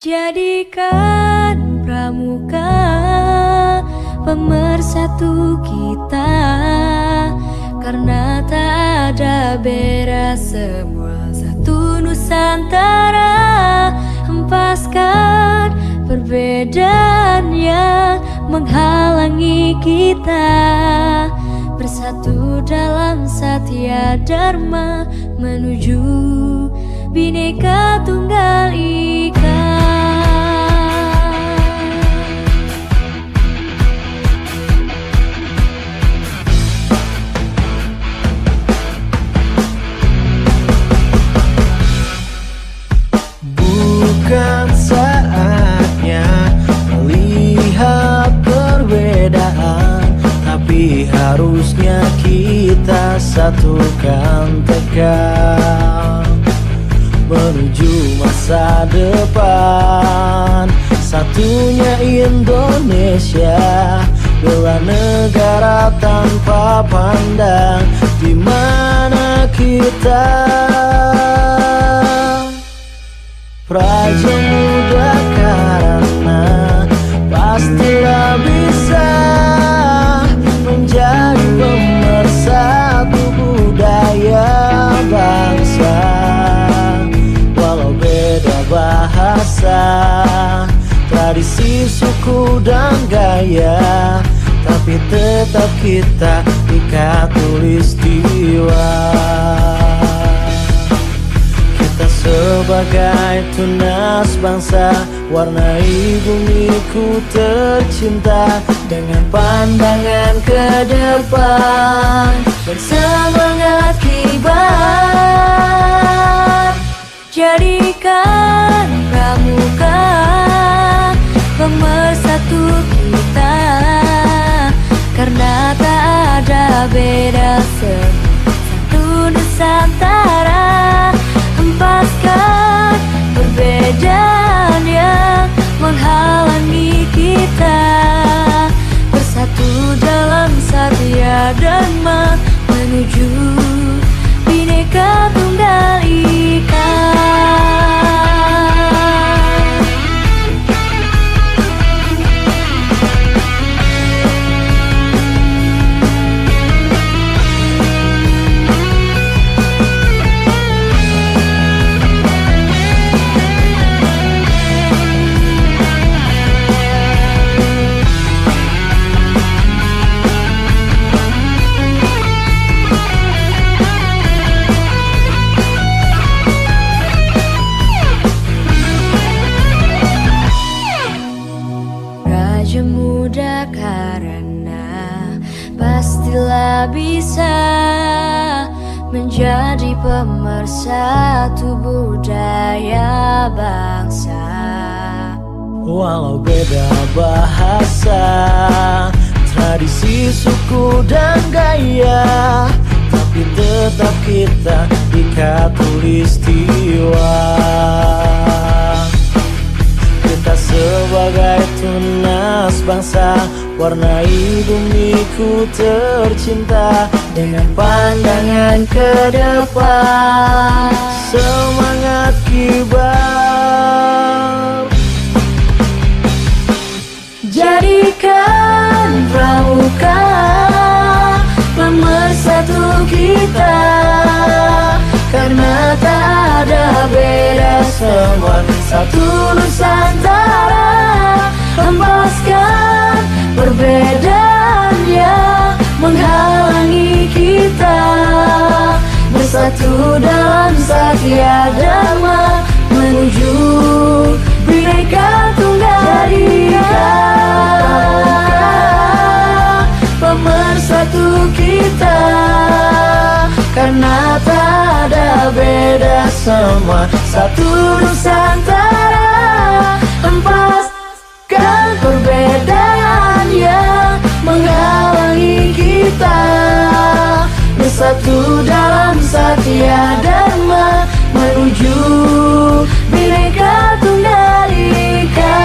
Jadikan pramuka pemersatu kita, karena tak ada beda, semua satu Nusantara. Hempaskan perbedaan yang menghalangi kita, bersatu dalam Satya Dharma menuju Bhinneka Tunggal Ika. Bukan saatnya melihat perbedaan, tapi harusnya kita satukan tekad menuju masa depan. Satunya Indonesia, bela negara tanpa pandang di mana kita. Praja Muda karena pastilah bisa menjadi pemersatu budaya bangsa. Walau beda bahasa, tradisi, suku dan gaya, tapi tetap kita ikat tulistiwa. Sebagai tunas bangsa, warnai bumiku tercinta dengan pandangan ke depan dan semangat kibar. Jadikan pramuka pemersatu kita, karena tak ada beda, satu Nusantara. Hempaskan perbedaan yang menghalangi kita, bersatu dalam Satya Dharma menuju Bhinneka Tunggal Ika. Praja Muda karena pastilah bisa menjadi pemersatu budaya bangsa. Walau beda bahasa, tradisi, suku dan gaya, tapi tetap kita ikat tulistiwa. Kita sebagai tunas bangsa, warnai bumiku tercinta dengan pandangan ke depan, semangat kibar. Jadikan pramuka pemersatu kita, karena tak ada beda, semua satu Nusantara. Hempaskan perbedaan yang menghalangi kita, bersatu dalam Satya Dharma menuju Bhinneka Tunggal Ika. Pemersatu kita, karena tak ada beda, semua satu Nusantara. Hempaskan perbedaan yang menghalangi kita, bersatu dalam Satya Dharma menuju Bhinneka Tunggal Ika.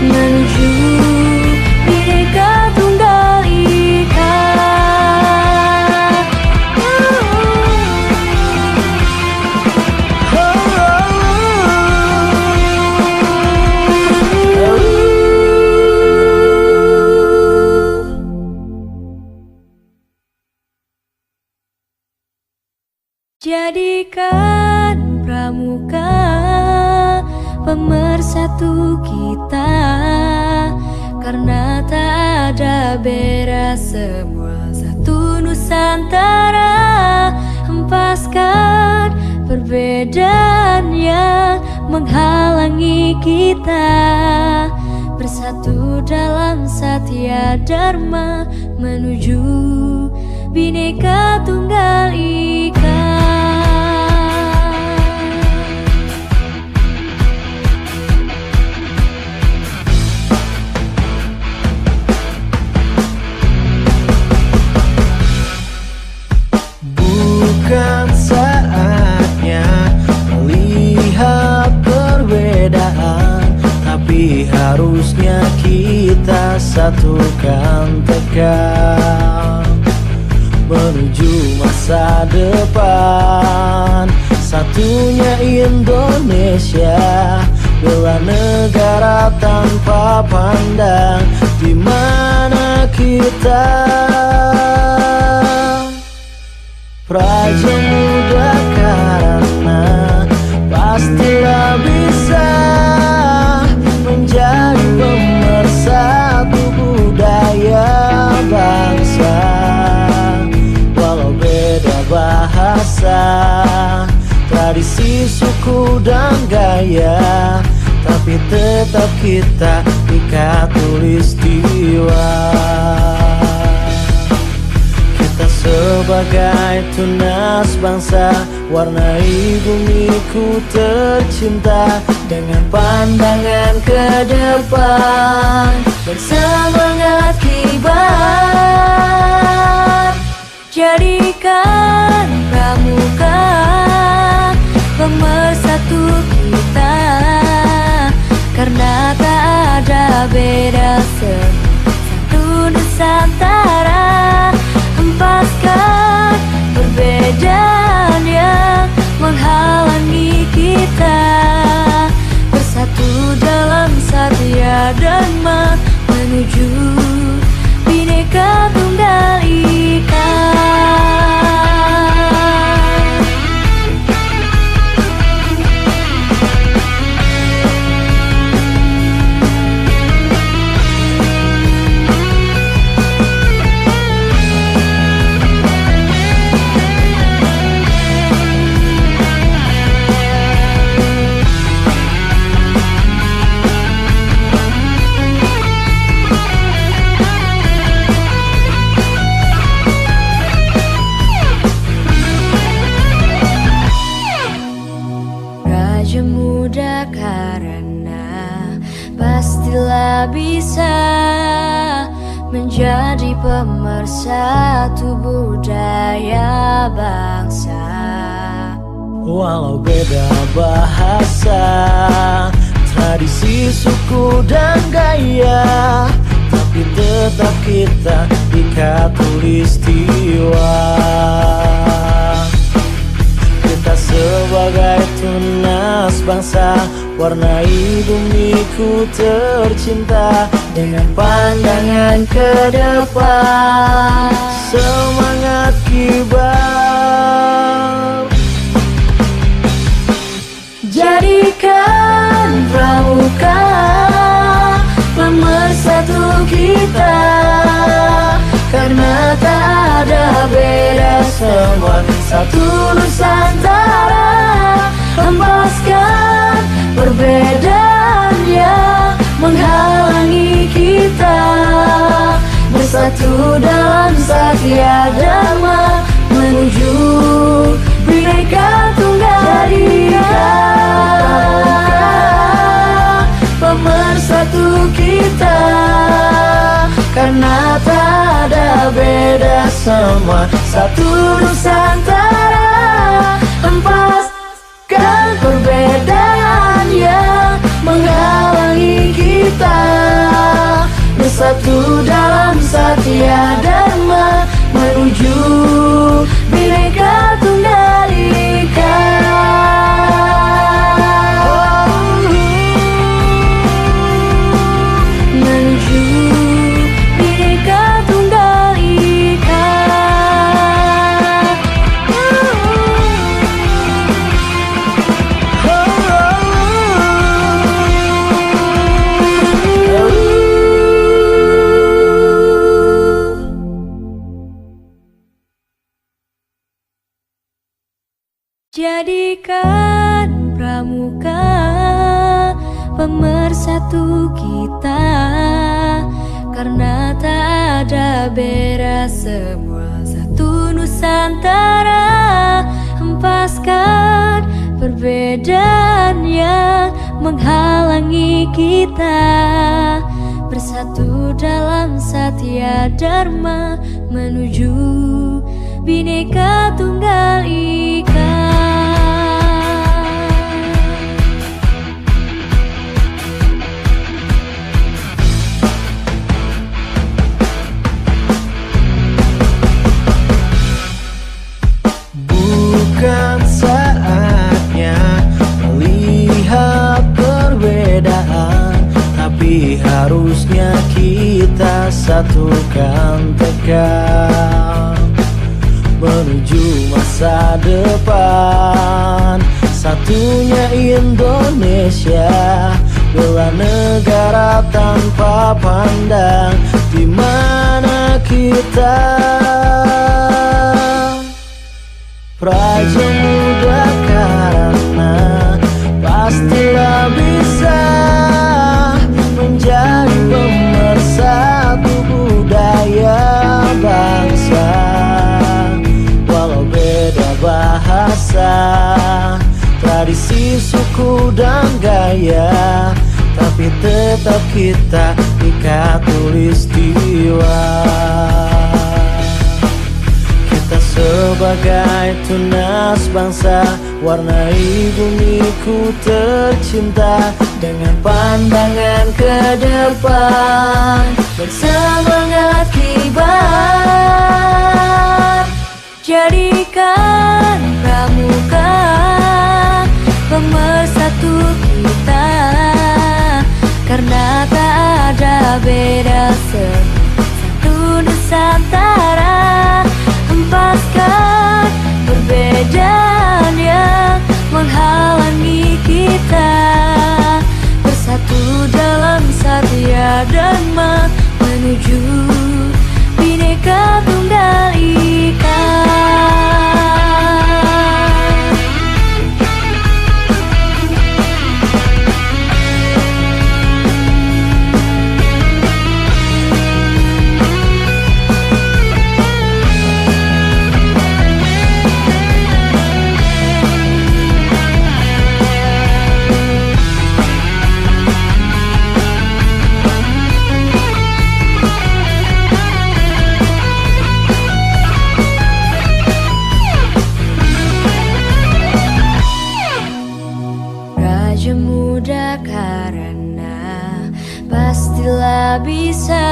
Menuju Bhinneka Tunggal Ika. Jadikan pramuka pemersatu kita, karena tak ada beda, semua satu Nusantara. Hempaskan perbedaan yang menghalangi kita, bersatu dalam Satya Dharma menuju Bhinneka Tunggal Ika. Bukan saatnya melihat perbedaan, tapi harusnya kita satukan tekad menuju masa depan. Satunya Indonesia, bela negara tanpa pandang di mana kita. Praja Muda karena pastilah bisa menjadi pemersatu budaya bangsa. Walau beda bahasa, tradisi, suku, dan gaya, tapi tetap kita Ika Tulistiwa. Sebagai tunas bangsa, warnai bumiku tercinta dengan pandangan ke depan dan semangat kibar. Jadikan pramuka pemersatu kita, karena tak ada beda, satu Nusantara. Hempaskan perbedaan yang menghalangi kita, bersatu dalam Satya Dharma menuju Bhinneka Tunggal Ika. Praja Muda karena pastilah bisa menjadi pemersatu budaya bangsa. Walau beda bahasa, tradisi, suku, dan gaya, tapi tetap kita Ika Tulistiwa. Kita sebagai tunas bangsa, warnai bumiku tercinta dengan pandangan ke depan, semangat kibar. Jadikan pramuka pemersatu kita, karena tak ada beda, semua satu Nusantara. Hempaskan perbedaan yang menghalangi kita, bersatu dalam Satya Dharma menuju Bhinneka Tunggal Ika. Pemersatu kita, karena tak ada beda, semua satu Nusantara. Hempaskan perbedaan yang menghalangi kita, bersatu dalam Satya Dharma menuju Bhinneka Tunggal Ika. Menuju Bhinneka Tunggal Ika. Jadikan pramuka pemersatu kita, karena tak ada beda, semua satu Nusantara. Hempaskan perbedaan yang menghalangi kita, bersatu dalam Satya Dharma menuju Bhinneka Tunggal Ika. Bukan saatnya melihat perbedaan, tapi harusnya kita satukan tekad menuju masa depan. Satunya Indonesia, bela negara tanpa pandang di mana kita. Prajamuda karena pastilah bisa menjadi pemersatu budaya bangsa. Walau beda bahasa, tradisi, suku, dan gaya, tapi tetap kita Ika Tulistiwa. Kita sebagai tunas bangsa, warnai bumiku tercinta dengan pandangan ke depan, bersemangat kibar. Jadikan pramuka pemersatu kita, karena tak ada beda, satu Nusantara. Hempaskan perbedaan yang menghalangi kita, bersatu dalam Satya Dharma menuju Bhinneka Tunggal Ika. Muda karena pastilah bisa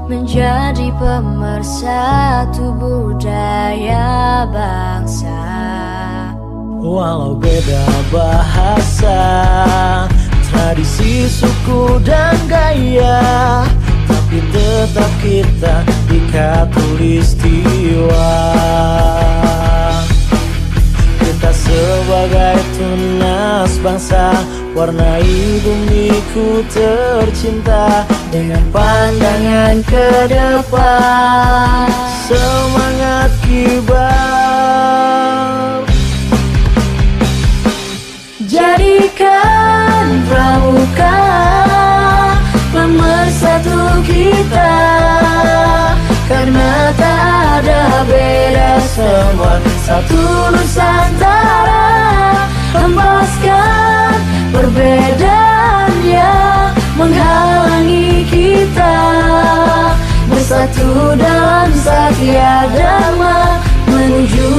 menjadi pemersatu budaya bangsa. Walau beda bahasa, tradisi, suku, dan gaya, tapi tetap kita Ika Tulistiwa. Kita sebagai tunas bangsa, warnai bumiku tercinta dengan pandangan ke depan, semangat kibar. Jadikan pramuka pemersatu kita, karena tak ada beda, semua satu Nusantara. Hempaskan perbedaan yang menghalangi kita, bersatu dalam Satya Dharma menuju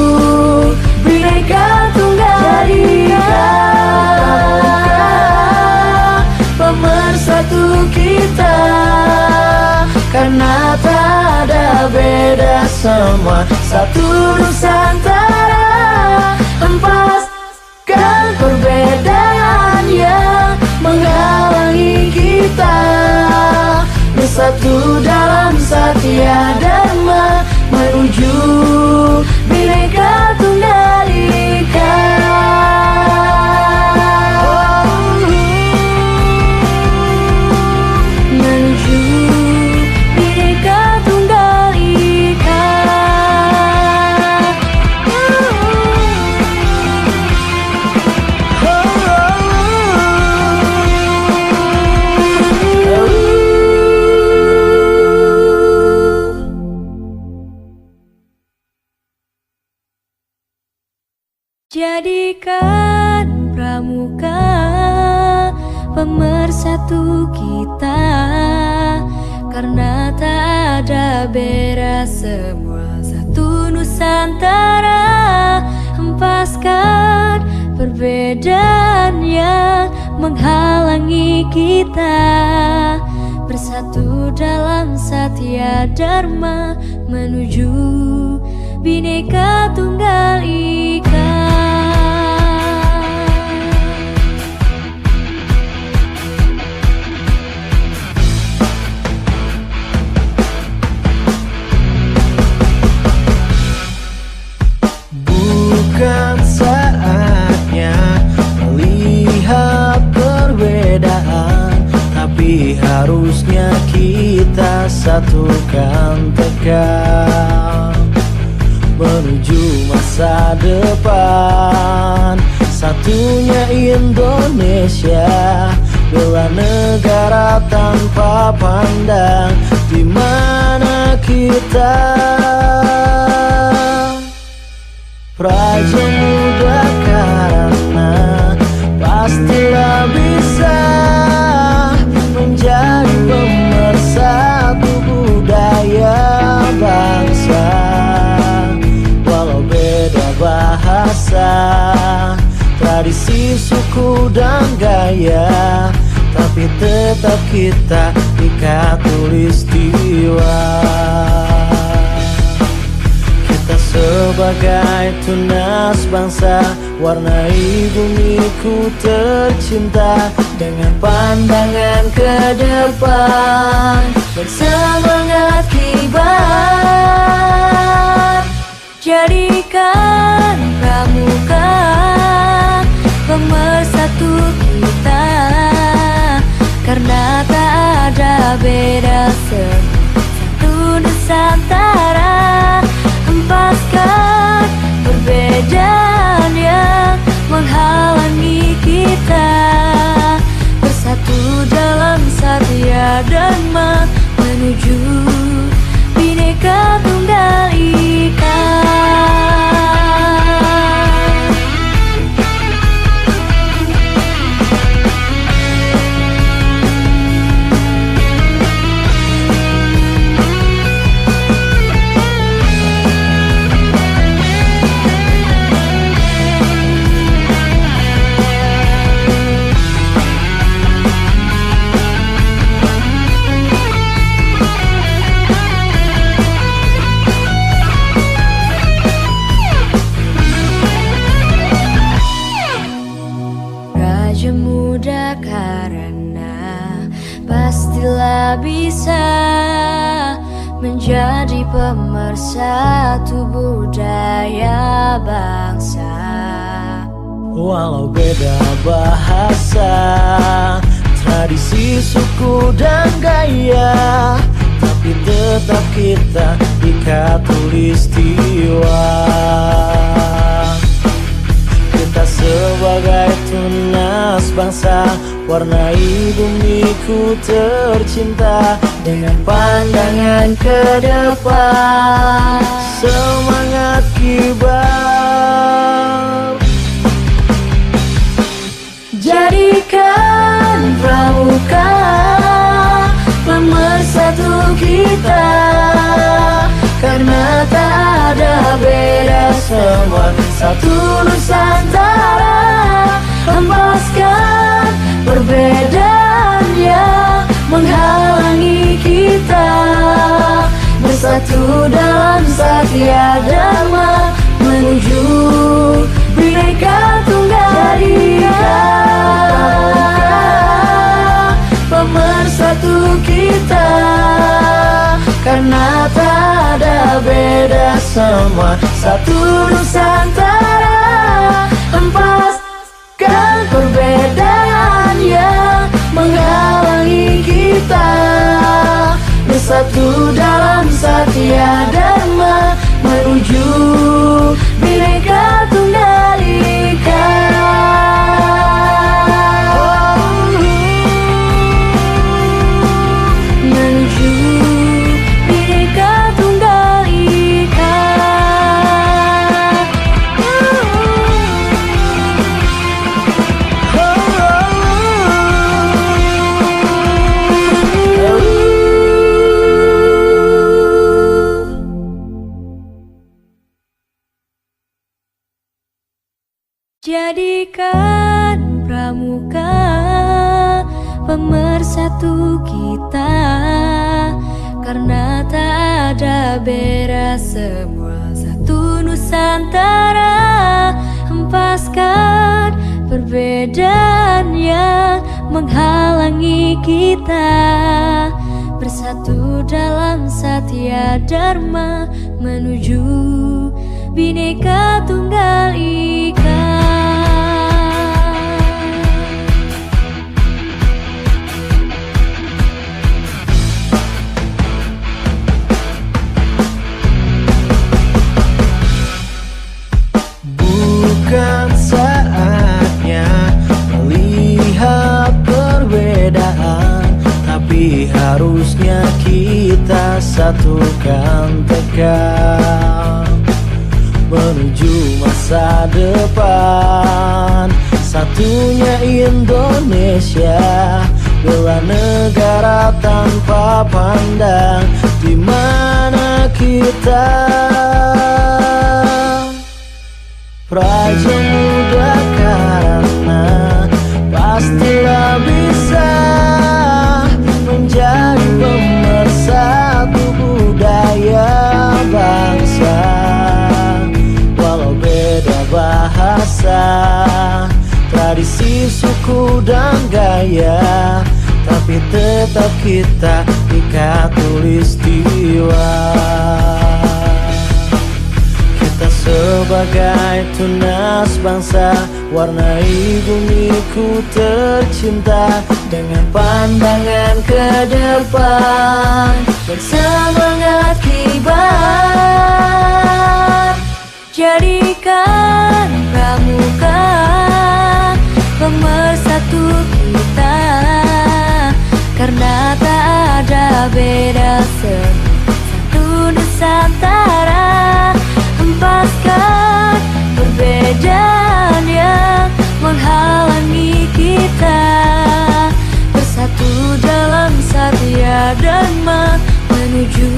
Bhinneka Tunggal Ika. Pemersatu kita, karena tak ada beda, semua satu Nusantara. Hempaskan perbedaan yang menghalangi kita, bersatu dalam Satya Dharma menuju Bhinneka Tunggal Ika. Menuju Bhinneka Tunggal Ika. Jadikan pramuka pemersatu kita, karena tak ada beda, semua satu Nusantara. Hempaskan perbedaan yang menghalangi kita, bersatu dalam Satya Dharma menuju Bhinneka Tunggal Ika. Bukan saatnya melihat perbedaan, tapi harusnya kita satukan tekad menuju masa depan. Satunya Indonesia, bela negara tanpa pandang di mana kita. Praja Muda karena pastilah bisa menjadi pemersatu budaya bangsa. Walau beda bahasa, tradisi, suku, dan gaya, tapi tetap kita ikat tulistiwa. Kita sebagai tunas bangsa, warnai bumiku tercinta dengan pandangan ke depan dan semangat kibar. Jadikan pramuka pemersatu kita, karena tak ada beda, satu Nusantara. Hempaskan perbedaan yang menghalangi kita, bersatu dalam Satya Dharma menuju Bhinneka Tunggal Ika. Praja Muda karena pastilah bisa menjadi pemersatu budaya bangsa. Walau beda bahasa, tradisi, suku, dan gaya, tapi tetap kita ikat tulistiwa. Kita sebagai tunas bangsa, warnai bumiku tercinta dengan pandangan ke depan, semangat kibar. Jadikan pramuka pemersatu kita, karena tak ada beda, semua satu Nusantara. Hempaskan perbedaan yang menghalangi kita, bersatu dalam Satya Dharma menuju Bhinneka Tunggal Ika. Pemersatu kita, karena tak ada beda, semua satu Nusantara. Hempaskan perbedaan yang menghalangi kita, bersatu dalam Satya Dharma menuju Bhinneka Tunggal Ika. Menuju Bhinneka Tunggal Ika. Jadikan pramuka pemersatu kita, karena tak ada beda, semua satu Nusantara. Hempaskan perbedaan yang menghalangi kita, bersatu dalam Satya Dharma menuju Bhinneka Tunggal Ika. Bukan saatnya melihat perbedaan, tapi harusnya kita satukan tekad menuju masa depan. Satunya Indonesia, bela negara tanpa pandang di mana kita. Praja Muda karena pastilah bisa menjadi pemersatu budaya bangsa. Walau beda bahasa, tradisi, suku dan gaya, tapi tetap kita ikat tulistiwa. Kita sebagai tunas bangsa, warnai bumiku tercinta dengan pandangan ke depan dan semangat kibar. Jadikan pramuka pemersatu kita, karena tak ada beda, satu Nusantara. Hempaskan perbedaan yang menghalangi kita, bersatu dalam Satya Dharma menuju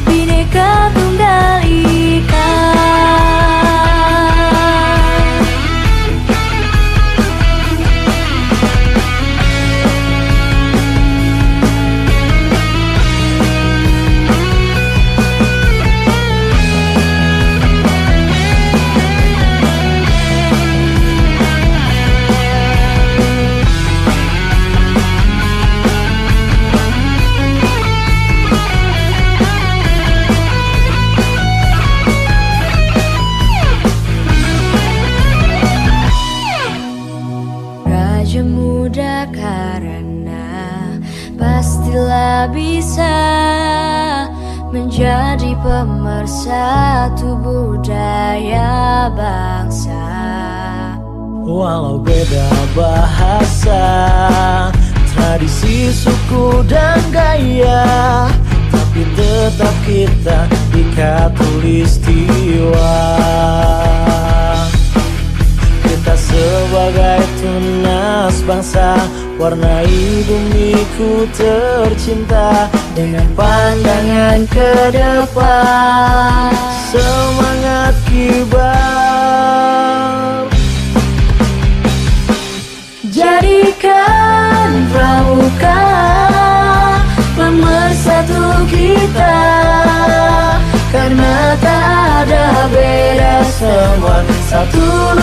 Bhinneka Tunggal Ika. Muda karena pastilah bisa menjadi pemersatu budaya bangsa. Walau beda bahasa, tradisi, suku dan gaya, tapi tetap kita ikat tulistiwa. Kita sebagai tunas bangsa, warnai bumiku tercinta dengan pandangan ke depan, semangat kibar. Jadikan pramuka pemersatu kita, karena tak ada beda, semua satu